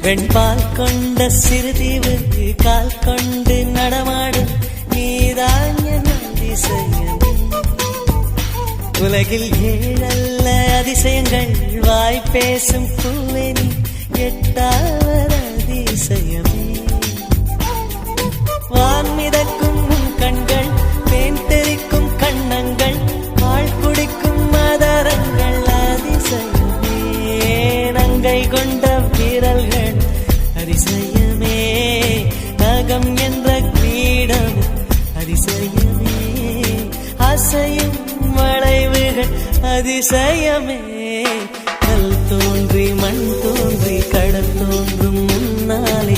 வெண்பால் கொண்ட சிறுதீவு கால் கொண்டு நடமாடும் நீதான் என் அதிசயம். உலகில் ஏழல்ல அதிசயங்கள் வாய் பேசும் பூவே நீ எட்டாவது அதிசயமே. வான் மிதக்கும் கண்கள், தேன் தெறிக்கும் கண்ணங்கள், பால் குடிக்கும் மதரங்கள் அதிசயமே. நங்கை கொண்ட வீரல்கள் அதிசயமே. நகம் என்ற கிரீடம் அதிசயமே. அசையும் வளைவுகள் அதிசயமே. கல் தோன்றி மண் தோன்றி கடல் தோன்றும் முன்னாலே